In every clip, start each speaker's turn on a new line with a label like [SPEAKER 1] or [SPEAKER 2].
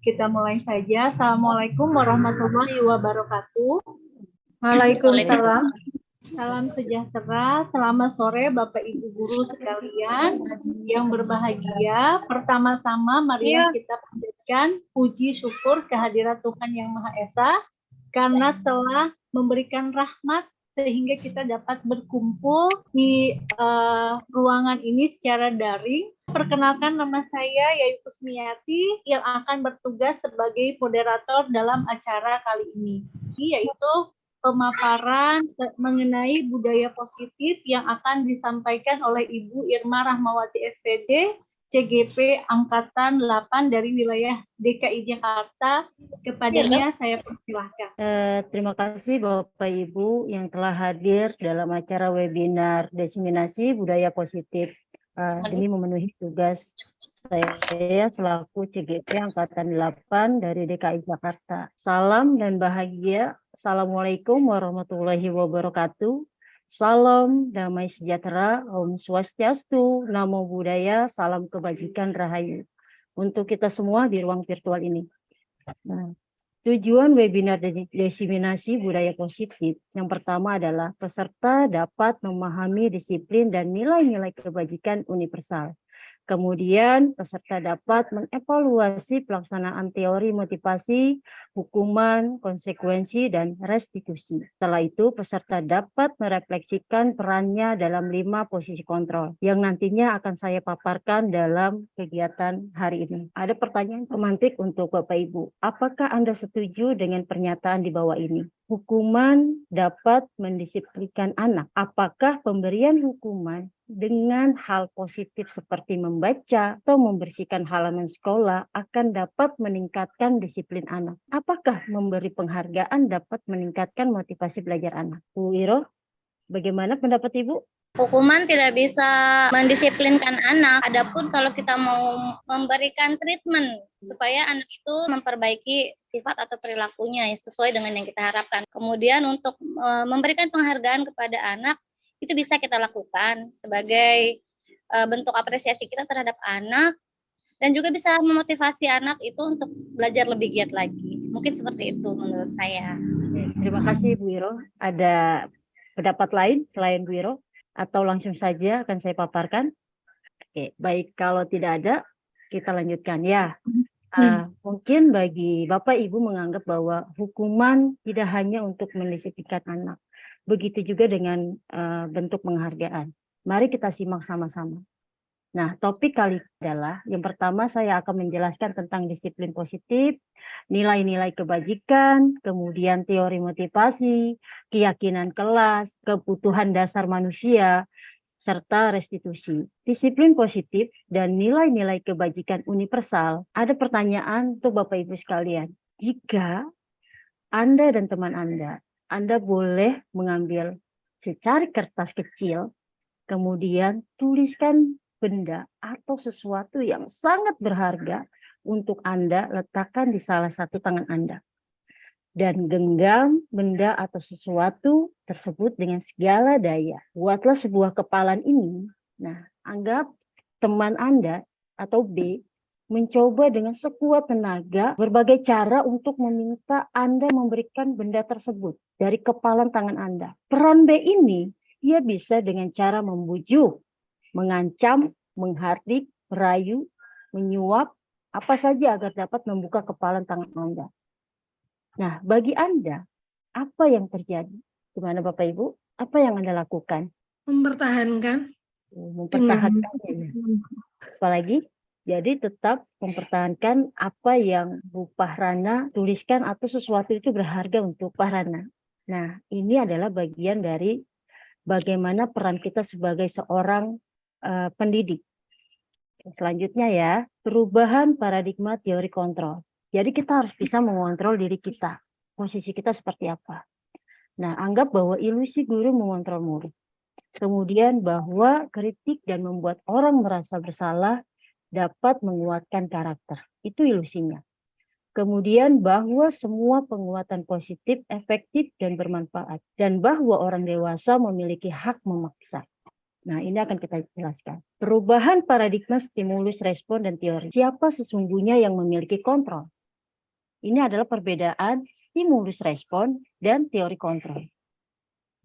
[SPEAKER 1] Kita mulai saja. Assalamualaikum warahmatullahi wabarakatuh.
[SPEAKER 2] Waalaikumsalam.
[SPEAKER 1] Salam sejahtera, selamat sore Bapak Ibu Guru sekalian yang berbahagia. Pertama-tama marilah kita panjatkan puji syukur kehadirat Tuhan Yang Maha Esa karena telah memberikan rahmat sehingga kita dapat berkumpul di ruangan ini secara daring. Perkenalkan, nama saya Yayu Kusmiati yang akan bertugas sebagai moderator dalam acara kali ini, yaitu pemaparan mengenai budaya positif yang akan disampaikan oleh Ibu Irma Rahmawati SPD, CGP Angkatan 8 dari wilayah DKI Jakarta. Kepadanya saya persilahkan.
[SPEAKER 3] Terima kasih Bapak Ibu yang telah hadir dalam acara webinar Diseminasi Budaya Positif demi memenuhi tugas saya selaku CGP Angkatan 8 dari DKI Jakarta. Salam dan bahagia. Assalamualaikum warahmatullahi wabarakatuh. Salam damai sejahtera, Om Swastiastu, Namo Buddhaya, salam kebajikan rahayu untuk kita semua di ruang virtual ini. Nah, tujuan webinar diseminasi budaya positif yang pertama adalah peserta dapat memahami disiplin dan nilai-nilai kebajikan universal. Kemudian peserta dapat mengevaluasi pelaksanaan teori motivasi, hukuman, konsekuensi, dan restitusi. Setelah itu peserta dapat merefleksikan perannya dalam 5 posisi kontrol yang nantinya akan saya paparkan dalam kegiatan hari ini. Ada pertanyaan pemantik untuk Bapak Ibu. Apakah Anda setuju dengan pernyataan di bawah ini? Hukuman dapat mendisiplinkan anak. Apakah pemberian hukuman dengan hal positif seperti membaca atau membersihkan halaman sekolah akan dapat meningkatkan disiplin anak? Apakah memberi penghargaan dapat meningkatkan motivasi belajar anak? Bu Iro, bagaimana pendapat Ibu?
[SPEAKER 2] Hukuman tidak bisa mendisiplinkan anak. Adapun kalau kita mau memberikan treatment supaya anak itu memperbaiki sifat atau perilakunya sesuai dengan yang kita harapkan. Kemudian untuk memberikan penghargaan kepada anak itu bisa kita lakukan sebagai bentuk apresiasi kita terhadap anak dan juga bisa memotivasi anak itu untuk belajar lebih giat lagi. Mungkin seperti itu menurut saya.
[SPEAKER 3] Terima kasih Bu Iro. Ada pendapat lain selain Bu Iro? Atau langsung saja akan saya paparkan? Oke, baik, kalau tidak ada, kita lanjutkan ya. Mungkin bagi Bapak Ibu menganggap bahwa hukuman tidak hanya untuk mendisiplinkan anak. Begitu juga dengan bentuk penghargaan. Mari kita simak sama-sama. Nah, topik kali ini adalah yang pertama saya akan menjelaskan tentang disiplin positif, nilai-nilai kebajikan, kemudian teori motivasi, keyakinan kelas, kebutuhan dasar manusia, serta restitusi. Disiplin positif dan nilai-nilai kebajikan universal. Ada pertanyaan untuk Bapak Ibu sekalian. Jika Anda dan teman Anda boleh mengambil secari kertas kecil, kemudian tuliskan benda atau sesuatu yang sangat berharga untuk Anda letakkan di salah satu tangan Anda. Dan genggam benda atau sesuatu tersebut dengan segala daya. Buatlah sebuah kepalan ini. Nah, anggap teman Anda atau B mencoba dengan sekuat tenaga berbagai cara untuk meminta Anda memberikan benda tersebut dari kepalan tangan Anda. Peran B ini, ia bisa dengan cara membujuk, mengancam, menghardik, merayu, menyuap, apa saja agar dapat membuka kepalan tangan Anda. Nah, bagi Anda, apa yang terjadi? Gimana Bapak Ibu? Apa yang Anda lakukan?
[SPEAKER 4] Mempertahankan.
[SPEAKER 3] Mempertahankan. Apalagi? Jadi tetap mempertahankan apa yang Bu Pahrana tuliskan atau sesuatu itu berharga untuk Pahrana. Nah, ini adalah bagian dari bagaimana peran kita sebagai seorang pendidik. Selanjutnya ya, perubahan paradigma teori kontrol. Jadi kita harus bisa mengontrol diri kita. Posisi kita seperti apa. Nah, anggap bahwa ilusi guru mengontrol murid. Kemudian bahwa kritik dan membuat orang merasa bersalah dapat menguatkan karakter. Itu ilusinya. Kemudian bahwa semua penguatan positif, efektif, dan bermanfaat. Dan bahwa orang dewasa memiliki hak memaksa. Nah, ini akan kita jelaskan. Perubahan paradigma stimulus, respon, dan teori. Siapa sesungguhnya yang memiliki kontrol? Ini adalah perbedaan stimulus respon dan teori kontrol.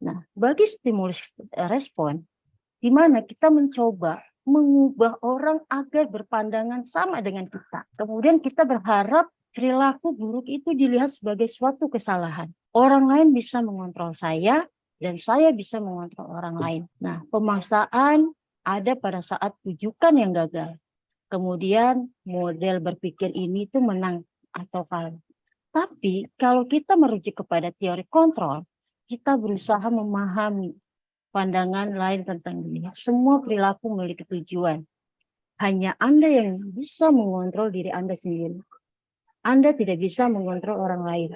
[SPEAKER 3] Nah, bagi stimulus respon, di mana kita mencoba mengubah orang agar berpandangan sama dengan kita. Kemudian kita berharap perilaku buruk itu dilihat sebagai suatu kesalahan. Orang lain bisa mengontrol saya dan saya bisa mengontrol orang lain. Nah, pemaksaan ada pada saat rujukan yang gagal. Kemudian model berpikir ini tuh menang atau kalah. Tapi kalau kita merujuk kepada teori kontrol, kita berusaha memahami pandangan lain tentang dunia. Semua perilaku memiliki tujuan. Hanya Anda yang bisa mengontrol diri Anda sendiri. Anda tidak bisa mengontrol orang lain.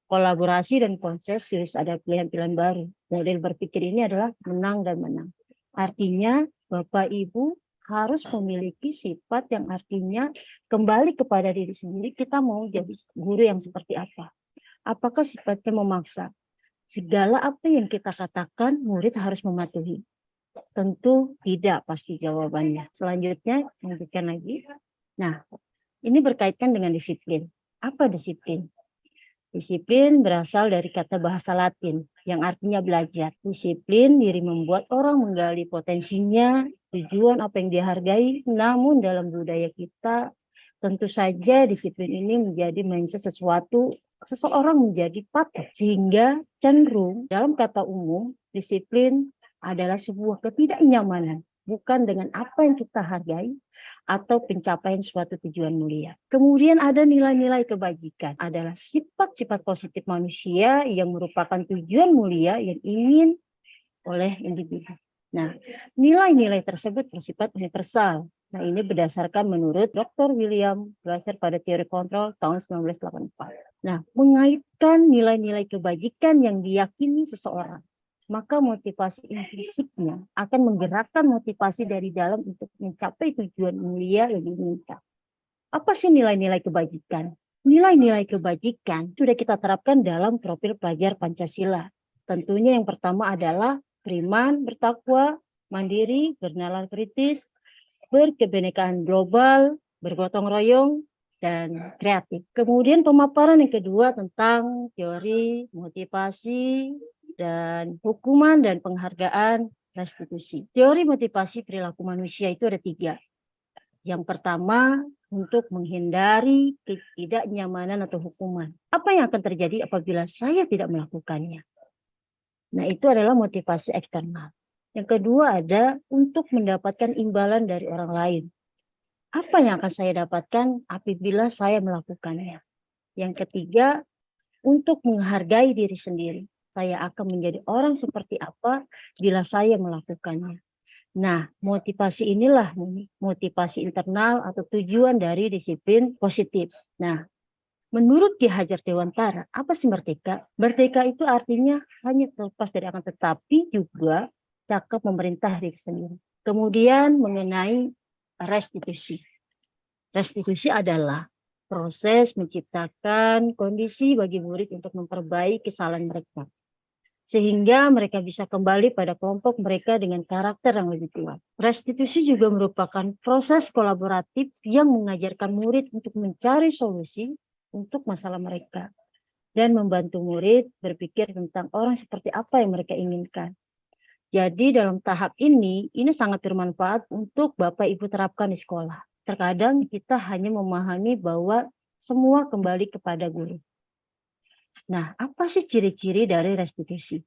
[SPEAKER 3] Kolaborasi dan konsensus ada pilihan-pilihan baru. Model berpikir ini adalah menang dan menang. Artinya, Bapak Ibu harus memiliki sifat yang artinya kembali kepada diri sendiri. Kita mau jadi guru yang seperti apa? Apakah sifatnya memaksa? Segala apa yang kita katakan, murid harus mematuhi. Tentu tidak pasti jawabannya. Selanjutnya, lanjutkan lagi. Nah, ini berkaitan dengan disiplin. Apa disiplin? Disiplin berasal dari kata bahasa Latin yang artinya belajar. Disiplin diri membuat orang menggali potensinya, tujuan apa yang dihargai, namun dalam budaya kita tentu saja disiplin ini menjadi mindset seseorang menjadi patok, sehingga cenderung dalam kata umum disiplin adalah sebuah ketidaknyamanan, bukan dengan apa yang kita hargai atau pencapaian suatu tujuan mulia. Kemudian ada nilai-nilai kebajikan, adalah sifat-sifat positif manusia yang merupakan tujuan mulia yang ingin oleh individu. Nah, nilai-nilai tersebut bersifat universal. Nah, ini berdasarkan menurut Dr. William Glasser pada teori kontrol tahun 1984. Nah, mengaitkan nilai-nilai kebajikan yang diyakini seseorang, maka motivasi implisitnya akan menggerakkan motivasi dari dalam untuk mencapai tujuan mulia yang diinginkan. Apa sih nilai-nilai kebajikan? Nilai-nilai kebajikan sudah kita terapkan dalam profil pelajar Pancasila. Tentunya yang pertama adalah beriman, bertakwa, mandiri, bernalar kritis, berkebinekaan global, bergotong royong, dan kreatif. Kemudian pemaparan yang kedua tentang teori, motivasi, dan hukuman dan penghargaan restitusi. Teori motivasi perilaku manusia itu ada 3. Yang pertama, untuk menghindari ketidaknyamanan atau hukuman. Apa yang akan terjadi apabila saya tidak melakukannya? Nah, itu adalah motivasi eksternal. Yang kedua ada untuk mendapatkan imbalan dari orang lain. Apa yang akan saya dapatkan apabila saya melakukannya? Yang ketiga, untuk menghargai diri sendiri. Saya akan menjadi orang seperti apa bila saya melakukannya. Nah, motivasi inilah motivasi internal atau tujuan dari disiplin positif. Nah, menurut Ki Hajar Dewantara, apa sih merdeka? Merdeka itu artinya hanya terlepas dari akan tetapi juga cakap memerintah diri sendiri. Kemudian mengenai restitusi. Restitusi adalah proses menciptakan kondisi bagi murid untuk memperbaiki kesalahan mereka, sehingga mereka bisa kembali pada kelompok mereka dengan karakter yang lebih kuat. Restitusi juga merupakan proses kolaboratif yang mengajarkan murid untuk mencari solusi untuk masalah mereka dan membantu murid berpikir tentang orang seperti apa yang mereka inginkan. Jadi dalam tahap ini sangat bermanfaat untuk Bapak Ibu terapkan di sekolah. Terkadang kita hanya memahami bahwa semua kembali kepada guru. Nah, apa sih ciri-ciri dari restitusi?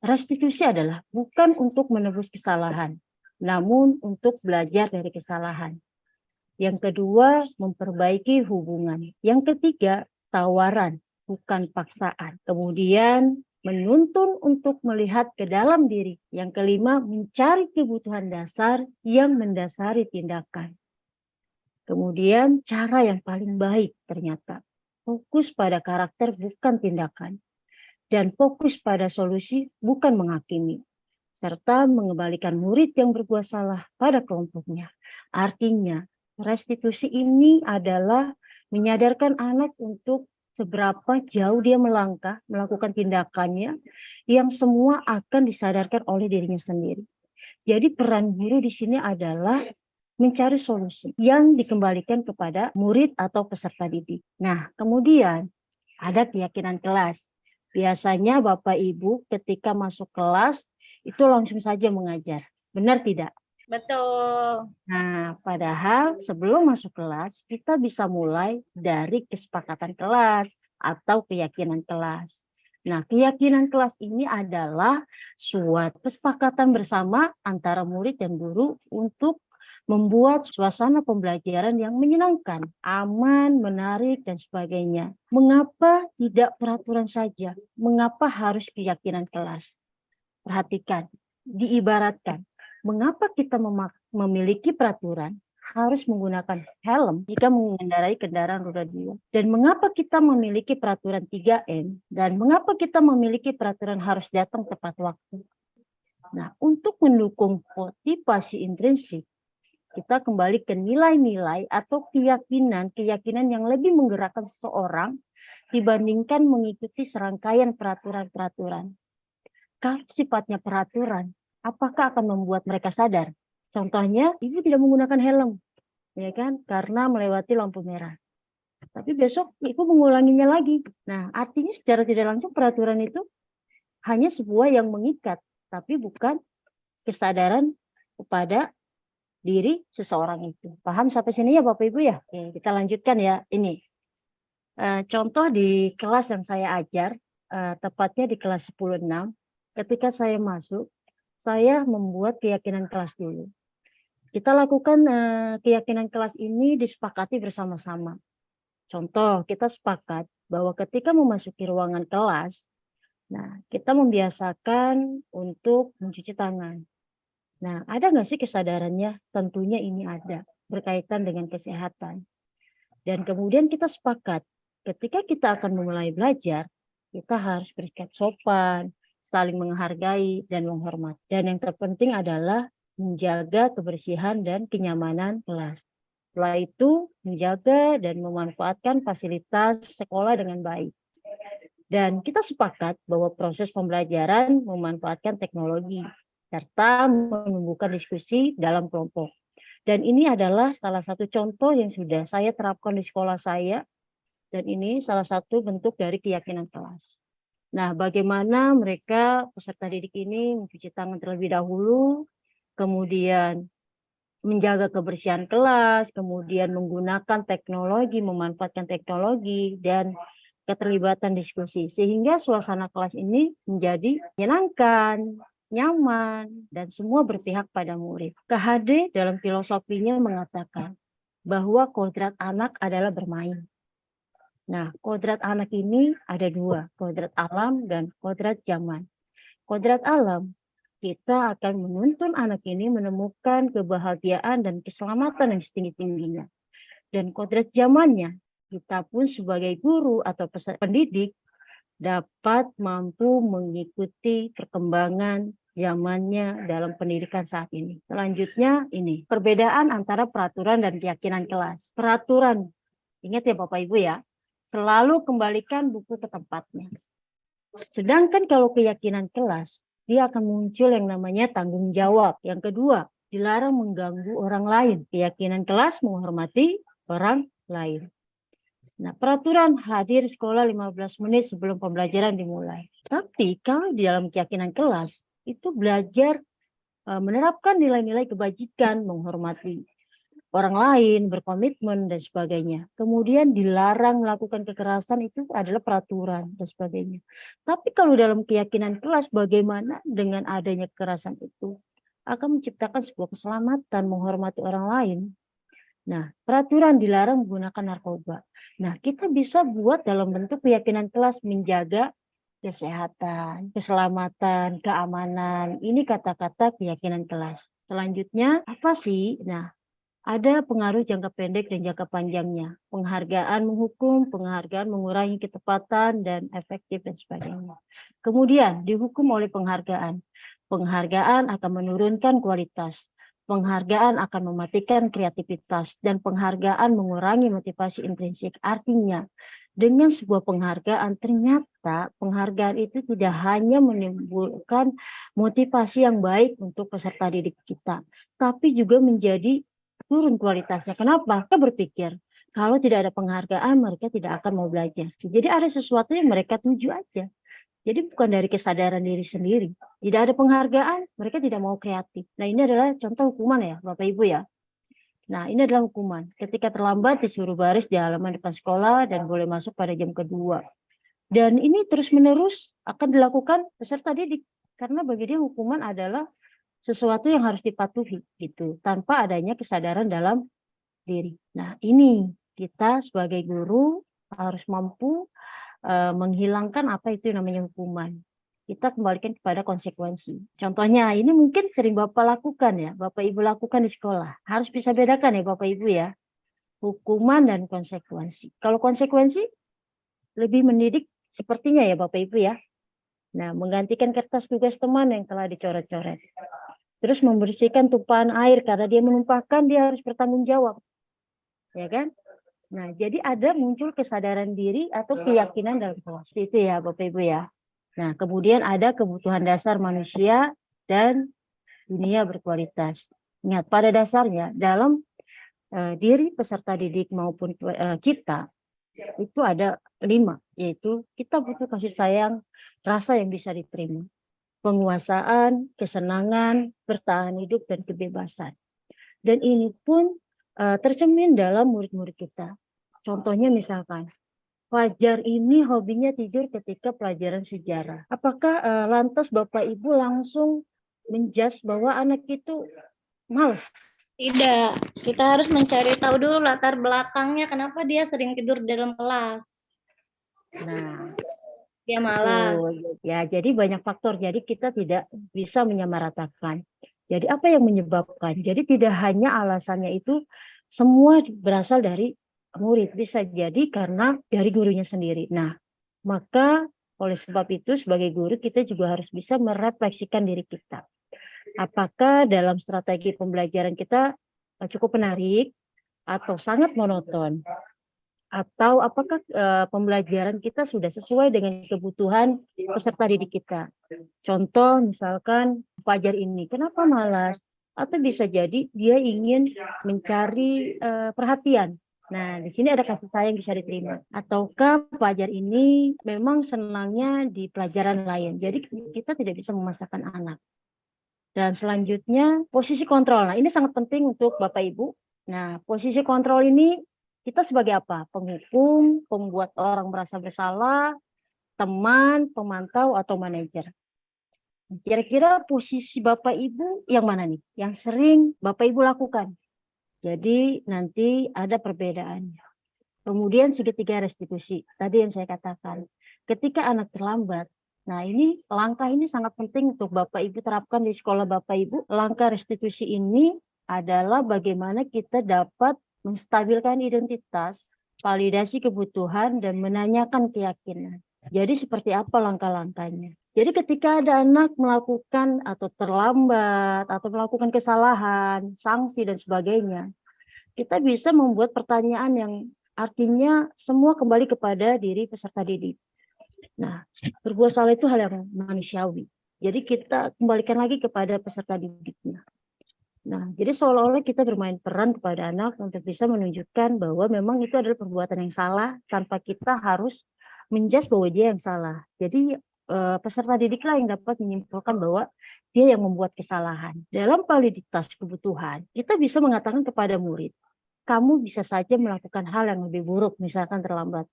[SPEAKER 3] Restitusi adalah bukan untuk menebus kesalahan, namun untuk belajar dari kesalahan. Yang kedua, memperbaiki hubungan. Yang ketiga, tawaran, bukan paksaan. Kemudian, menuntun untuk melihat ke dalam diri. Yang kelima, mencari kebutuhan dasar yang mendasari tindakan. Kemudian, cara yang paling baik ternyata fokus pada karakter bukan tindakan, dan fokus pada solusi bukan menghakimi, serta mengembalikan murid yang berbuat salah pada kelompoknya. Artinya, restitusi ini adalah menyadarkan anak untuk seberapa jauh dia melangkah, melakukan tindakannya, yang semua akan disadarkan oleh dirinya sendiri. Jadi peran guru di sini adalah mencari solusi yang dikembalikan kepada murid atau peserta didik. Nah, kemudian ada keyakinan kelas. Biasanya Bapak Ibu ketika masuk kelas itu langsung saja mengajar. Benar tidak?
[SPEAKER 2] Betul.
[SPEAKER 3] Nah, padahal sebelum masuk kelas, kita bisa mulai dari kesepakatan kelas atau keyakinan kelas. Nah, keyakinan kelas ini adalah suatu kesepakatan bersama antara murid dan guru untuk membuat suasana pembelajaran yang menyenangkan, aman, menarik, dan sebagainya. Mengapa tidak peraturan saja? Mengapa harus keyakinan kelas? Perhatikan, diibaratkan, mengapa kita memiliki peraturan harus menggunakan helm jika mengendarai kendaraan roda 2? Dan mengapa kita memiliki peraturan 3M? Dan mengapa kita memiliki peraturan harus datang tepat waktu? Nah, untuk mendukung motivasi intrinsik, kita kembali ke nilai-nilai atau keyakinan yang lebih menggerakkan seseorang dibandingkan mengikuti serangkaian peraturan-peraturan. Kalau sifatnya peraturan, apakah akan membuat mereka sadar? Contohnya, ibu tidak menggunakan helm, ya kan? Karena melewati lampu merah. Tapi besok ibu mengulanginya lagi. Nah, artinya secara tidak langsung peraturan itu hanya sebuah yang mengikat, tapi bukan kesadaran kepada diri seseorang itu. Paham sampai sini ya Bapak Ibu ya? Oke, kita lanjutkan ya. Ini contoh di kelas yang saya ajar, tepatnya di kelas 10-6. Ketika saya masuk, saya membuat keyakinan kelas dulu. Kita lakukan keyakinan kelas ini disepakati bersama-sama. Contoh, kita sepakat bahwa ketika memasuki ruangan kelas, nah kita membiasakan untuk mencuci tangan. Nah, ada nggak sih kesadarannya? Tentunya ini ada, berkaitan dengan kesehatan. Dan kemudian kita sepakat, ketika kita akan memulai belajar, kita harus bersikap sopan, saling menghargai, dan menghormati. Dan yang terpenting adalah menjaga kebersihan dan kenyamanan kelas. Setelah itu, menjaga dan memanfaatkan fasilitas sekolah dengan baik. Dan kita sepakat bahwa proses pembelajaran memanfaatkan teknologi, serta menumbuhkan diskusi dalam kelompok. Dan ini adalah salah satu contoh yang sudah saya terapkan di sekolah saya, dan ini salah satu bentuk dari keyakinan kelas. Nah, bagaimana mereka peserta didik ini mencuci tangan terlebih dahulu, kemudian menjaga kebersihan kelas, kemudian menggunakan teknologi, memanfaatkan teknologi, dan keterlibatan diskusi. Sehingga suasana kelas ini menjadi menyenangkan, nyaman, dan semua berpihak pada murid. KHD dalam filosofinya mengatakan bahwa kodrat anak adalah bermain. Nah, kodrat anak ini ada dua, kodrat alam dan kodrat zaman. Kodrat alam, kita akan menuntun anak ini menemukan kebahagiaan dan keselamatan yang setinggi-tingginya. Dan kodrat zamannya, kita pun sebagai guru atau pendidik dapat mampu mengikuti perkembangan zamannya dalam pendidikan saat ini. Selanjutnya ini, perbedaan antara peraturan dan keyakinan kelas. Peraturan, ingat ya Bapak Ibu ya, selalu kembalikan buku ke tempatnya. Sedangkan kalau keyakinan kelas, dia akan muncul yang namanya tanggung jawab. Yang kedua, dilarang mengganggu orang lain. Keyakinan kelas menghormati orang lain. Nah, peraturan hadir sekolah 15 menit sebelum pembelajaran dimulai. Tapi kalau di dalam keyakinan kelas, itu belajar menerapkan nilai-nilai kebajikan, menghormati orang lain, berkomitmen, dan sebagainya. Kemudian dilarang melakukan kekerasan, itu adalah peraturan, dan sebagainya. Tapi kalau dalam keyakinan kelas, bagaimana dengan adanya kekerasan itu? Akan menciptakan sebuah keselamatan, menghormati orang lain. Nah, peraturan dilarang menggunakan narkoba. Nah, kita bisa buat dalam bentuk keyakinan kelas menjaga kesehatan, keselamatan, keamanan. Ini kata-kata keyakinan kelas. Selanjutnya, apa sih? Nah, ada pengaruh jangka pendek dan jangka panjangnya. Penghargaan menghukum, penghargaan mengurangi ketepatan dan efektif dan sebagainya. Kemudian, dihukum oleh penghargaan. Penghargaan akan menurunkan kualitas. Penghargaan akan mematikan kreativitas dan penghargaan mengurangi motivasi intrinsik. Artinya, dengan sebuah penghargaan, ternyata penghargaan itu tidak hanya menimbulkan motivasi yang baik untuk peserta didik kita, tapi juga menjadi turun kualitasnya. Kenapa? Mereka berpikir kalau tidak ada penghargaan mereka tidak akan mau belajar. Jadi ada sesuatu yang mereka tuju aja. Jadi bukan dari kesadaran diri sendiri. Tidak ada penghargaan, mereka tidak mau kreatif. Nah, ini adalah contoh hukuman ya, Bapak Ibu ya. Nah, ini adalah hukuman. Ketika terlambat disuruh baris di halaman depan sekolah dan boleh masuk pada jam kedua. Dan ini terus-menerus akan dilakukan peserta didik. Karena bagi dia hukuman adalah sesuatu yang harus dipatuhi gitu, tanpa adanya kesadaran dalam diri. Nah, ini kita sebagai guru harus mampu menghilangkan apa itu namanya hukuman. Kita kembalikan kepada konsekuensi. Contohnya, ini mungkin sering Bapak lakukan ya, Bapak Ibu lakukan di sekolah. Harus bisa bedakan ya Bapak Ibu ya, hukuman dan konsekuensi. Kalau konsekuensi lebih mendidik sepertinya ya Bapak Ibu ya. Nah, menggantikan kertas tugas teman yang telah dicoret-coret. Terus membersihkan tumpahan air karena dia menumpahkan, dia harus bertanggung jawab. Ya kan? Nah, jadi ada muncul kesadaran diri atau keyakinan dalam kelas. Itu ya Bapak Ibu ya. Nah, kemudian ada kebutuhan dasar manusia dan dunia berkualitas. Ingat, pada dasarnya dalam diri peserta didik maupun kita, itu ada 5, yaitu kita butuh kasih sayang, rasa yang bisa diterima, penguasaan, kesenangan, bertahan hidup, dan kebebasan. Dan ini pun tercermin dalam murid-murid kita. Contohnya misalkan, Fajar ini hobinya tidur ketika pelajaran sejarah. Apakah lantas Bapak Ibu langsung menjudge bahwa anak itu malas?
[SPEAKER 2] Tidak, kita harus mencari tahu dulu latar belakangnya kenapa dia sering tidur di dalam kelas.
[SPEAKER 3] Nah,
[SPEAKER 2] Dia malas.
[SPEAKER 3] ya, jadi banyak faktor. Jadi kita tidak bisa menyamaratakan. Jadi apa yang menyebabkan? Jadi tidak hanya alasannya itu semua berasal dari murid, bisa jadi karena dari gurunya sendiri. Nah, maka oleh sebab itu sebagai guru kita juga harus bisa merefleksikan diri kita. Apakah dalam strategi pembelajaran kita cukup menarik atau sangat monoton? Atau apakah pembelajaran kita sudah sesuai dengan kebutuhan peserta didik kita? Contoh misalkan Fajar ini, kenapa malas? Atau bisa jadi dia ingin mencari perhatian. Nah, di sini ada kasih sayang bisa diterima. Ataukah Fajar ini memang senangnya di pelajaran lain. Jadi kita tidak bisa memaksakan anak. Dan selanjutnya posisi kontrol. Nah, ini sangat penting untuk Bapak Ibu. Nah, posisi kontrol ini kita sebagai apa? Penghukum, pembuat orang merasa bersalah, teman, pemantau, atau manajer. Kira-kira posisi Bapak Ibu yang mana nih? Yang sering Bapak Ibu lakukan. Jadi nanti ada perbedaannya. Kemudian segitiga restitusi. Tadi yang saya katakan. Ketika anak terlambat, nah ini langkah ini sangat penting untuk Bapak Ibu terapkan di sekolah Bapak Ibu. Langkah restitusi ini adalah bagaimana kita dapat menstabilkan identitas, validasi kebutuhan, dan menanyakan keyakinan. Jadi seperti apa langkah-langkahnya? Jadi ketika ada anak melakukan atau terlambat atau melakukan kesalahan, sanksi dan sebagainya, kita bisa membuat pertanyaan yang artinya semua kembali kepada diri peserta didik. Nah, berbuat salah itu hal yang manusiawi. Jadi kita kembalikan lagi kepada peserta didiknya. Nah, jadi seolah-olah kita bermain peran kepada anak untuk bisa menunjukkan bahwa memang itu adalah perbuatan yang salah tanpa kita harus menjudge bahwa dia yang salah. Jadi peserta didiklah yang dapat menyimpulkan bahwa dia yang membuat kesalahan. Dalam validitas kebutuhan, kita bisa mengatakan kepada murid, kamu bisa saja melakukan hal yang lebih buruk, misalkan terlambat.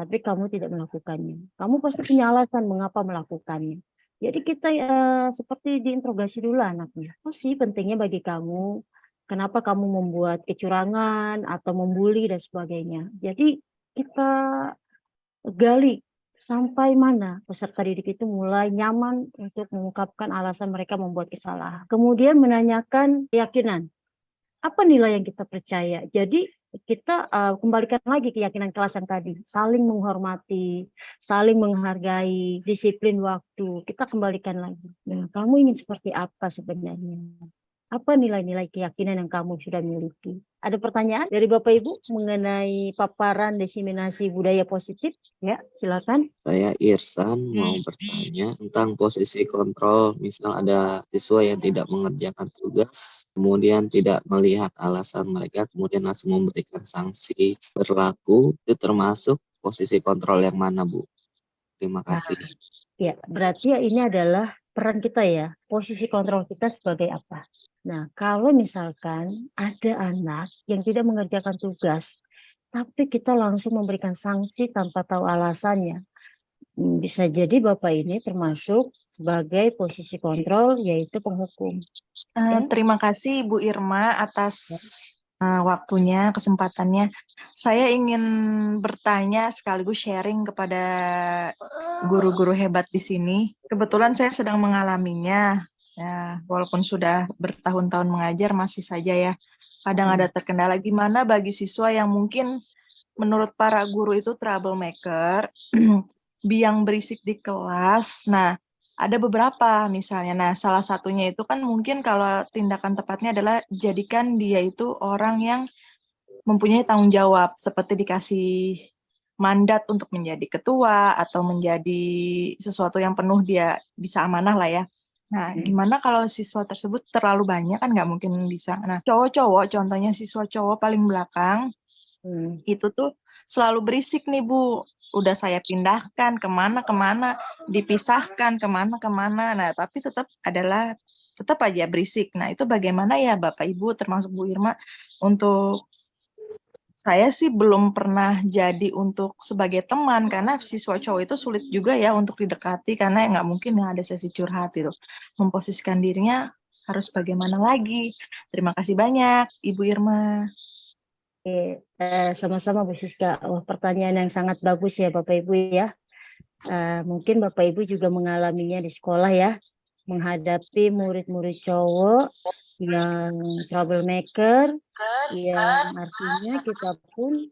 [SPEAKER 3] Tapi kamu tidak melakukannya. Kamu pasti punya alasan mengapa melakukannya. Jadi kita seperti diinterogasi dulu anaknya. Apa sih pentingnya bagi kamu? Kenapa kamu membuat kecurangan atau membuli dan sebagainya? Jadi kita gali sampai mana peserta didik itu mulai nyaman untuk mengungkapkan alasan mereka membuat kesalahan. Kemudian menanyakan keyakinan. Apa nilai yang kita percaya? Jadi kita kembalikan lagi keyakinan kelas yang tadi, saling menghormati, saling menghargai, disiplin waktu, kita kembalikan lagi. Nah, kamu ingin seperti apa sebenarnya? Apa nilai-nilai keyakinan yang kamu sudah miliki? Ada pertanyaan dari Bapak Ibu mengenai paparan diseminasi budaya positif? Ya, silakan.
[SPEAKER 4] Saya Irsan mau bertanya tentang posisi kontrol. Misal ada siswa yang tidak mengerjakan tugas, kemudian tidak melihat alasan mereka, kemudian langsung memberikan sanksi berlaku. Itu termasuk posisi kontrol yang mana, Bu? Terima kasih.
[SPEAKER 3] Ya, berarti ya ini adalah peran kita ya, posisi kontrol kita sebagai apa. Nah, kalau misalkan ada anak yang tidak mengerjakan tugas, tapi kita langsung memberikan sanksi tanpa tahu alasannya, bisa jadi Bapak ini termasuk sebagai posisi kontrol, yaitu penghukum. Ya.
[SPEAKER 5] Terima kasih Bu Irma atas waktunya, kesempatannya. Saya ingin bertanya sekaligus sharing kepada guru-guru hebat di sini. Kebetulan saya sedang mengalaminya. Ya, walaupun sudah bertahun-tahun mengajar, masih saja ya. Kadang ada terkendala. Gimana bagi siswa yang mungkin menurut para guru itu troublemaker, biang berisik di kelas. Nah, ada beberapa misalnya. Nah, salah satunya itu kan mungkin kalau tindakan tepatnya adalah jadikan dia itu orang yang mempunyai tanggung jawab, seperti dikasih mandat untuk menjadi ketua atau menjadi sesuatu yang penuh dia bisa amanah lah ya. Nah, gimana kalau siswa tersebut terlalu banyak, kan nggak mungkin bisa. Nah, cowok-cowok, contohnya siswa cowok paling belakang, itu tuh selalu berisik nih Bu. Udah saya pindahkan kemana-kemana, dipisahkan kemana-kemana. Nah, tapi tetap aja berisik. Nah, itu bagaimana ya Bapak Ibu, termasuk Bu Irma, untuk saya sih belum pernah jadi untuk sebagai teman, karena siswa cowok itu sulit juga ya untuk didekati, karena nggak mungkin ya ada sesi curhat itu. Memposisikan dirinya harus bagaimana lagi. Terima kasih banyak, Ibu Irma.
[SPEAKER 3] Oke, sama-sama Bu Siska. Pertanyaan yang sangat bagus ya Bapak Ibu ya. Mungkin Bapak Ibu juga mengalaminya di sekolah ya, menghadapi murid-murid cowok yang troublemaker, yang artinya kita pun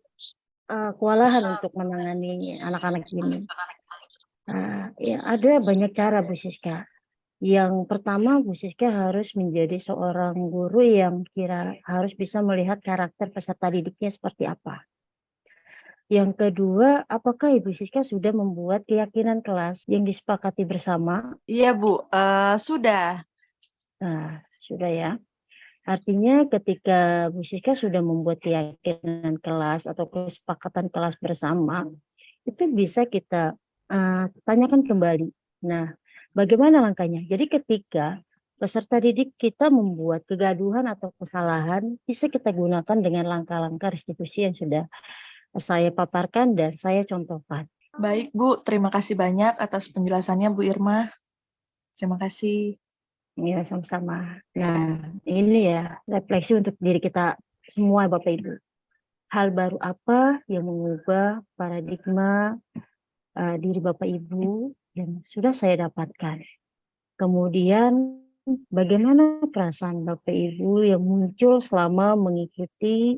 [SPEAKER 3] kewalahan untuk menangani anak-anak ini. Ya, ada banyak cara Bu Siska. Yang pertama, Bu Siska harus menjadi seorang guru yang harus bisa melihat karakter peserta didiknya seperti apa. Yang kedua, apakah Ibu Siska sudah membuat keyakinan kelas yang disepakati bersama?
[SPEAKER 5] Iya Bu, sudah.
[SPEAKER 3] Nah, sudah ya. Artinya ketika Bu Siska sudah membuat keyakinan kelas atau kesepakatan kelas bersama, itu bisa kita tanyakan kembali. Nah, bagaimana langkahnya? Jadi ketika peserta didik kita membuat kegaduhan atau kesalahan, bisa kita gunakan dengan langkah-langkah restitusi yang sudah saya paparkan dan saya contohkan.
[SPEAKER 5] Baik Bu, terima kasih banyak atas penjelasannya Bu Irma. Terima kasih.
[SPEAKER 3] Ya, sama-sama. Nah, ini ya refleksi untuk diri kita semua Bapak Ibu. Hal baru apa yang mengubah paradigma diri Bapak Ibu yang sudah saya dapatkan. Kemudian bagaimana perasaan Bapak Ibu yang muncul selama mengikuti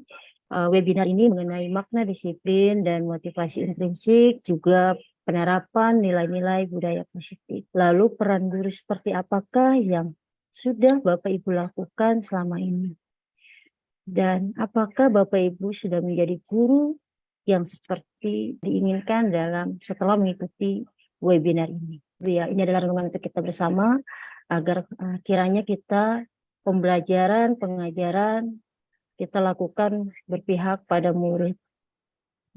[SPEAKER 3] webinar ini mengenai makna disiplin dan motivasi intrinsik, juga penerapan nilai-nilai budaya positif. Lalu peran guru seperti apakah yang sudah Bapak Ibu lakukan selama ini? Dan apakah Bapak Ibu sudah menjadi guru yang seperti diinginkan setelah mengikuti webinar ini? Ya, ini adalah renungan untuk kita bersama agar kiranya kita pembelajaran, pengajaran kita lakukan berpihak pada murid.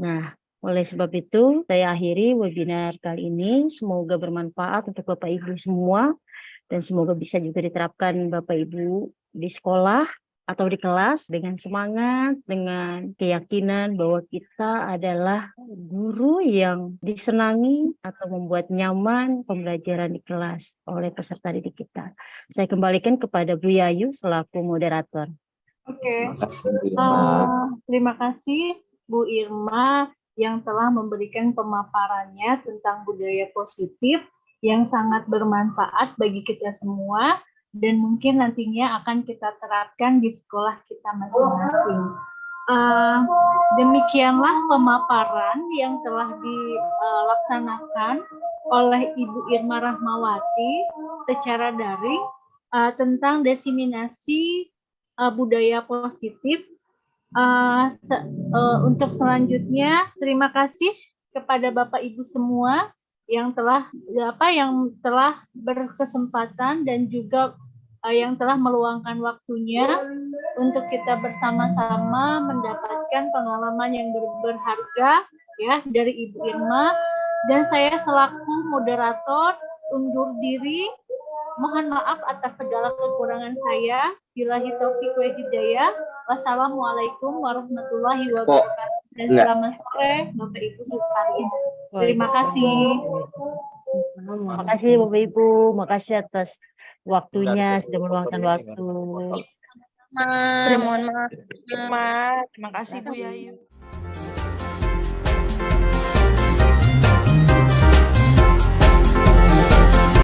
[SPEAKER 3] Nah, oleh sebab itu saya akhiri webinar kali ini. Semoga bermanfaat untuk Bapak Ibu semua dan semoga bisa juga diterapkan Bapak Ibu di sekolah atau di kelas dengan semangat, dengan keyakinan bahwa kita adalah guru yang disenangi atau membuat nyaman pembelajaran di kelas oleh peserta didik kita. Saya kembalikan kepada Bu Yayu selaku moderator.
[SPEAKER 1] Oke, terima kasih Bu Irma yang telah memberikan pemaparannya tentang budaya positif yang sangat bermanfaat bagi kita semua dan mungkin nantinya akan kita terapkan di sekolah kita masing-masing. Demikianlah pemaparan yang telah dilaksanakan oleh Ibu Irma Rahmawati secara daring tentang diseminasi budaya positif. Untuk selanjutnya, terima kasih kepada Bapak Ibu semua yang telah berkesempatan dan juga yang telah meluangkan waktunya untuk kita bersama-sama mendapatkan pengalaman yang berharga ya dari Ibu Irma, dan saya selaku moderator undur diri. Mohon maaf atas segala kekurangan saya. Billahi taufiq wa hidayah. Wassalamualaikum warahmatullahi wabarakatuh. Dan selamat sore Bapak Ibu sekalian. Terima kasih.
[SPEAKER 3] Terima kasih Bapak Ibu, makasih atas waktunya, sudah meluangkan waktu.
[SPEAKER 2] Mohon maaf.
[SPEAKER 5] Terima kasih Bu Yayu.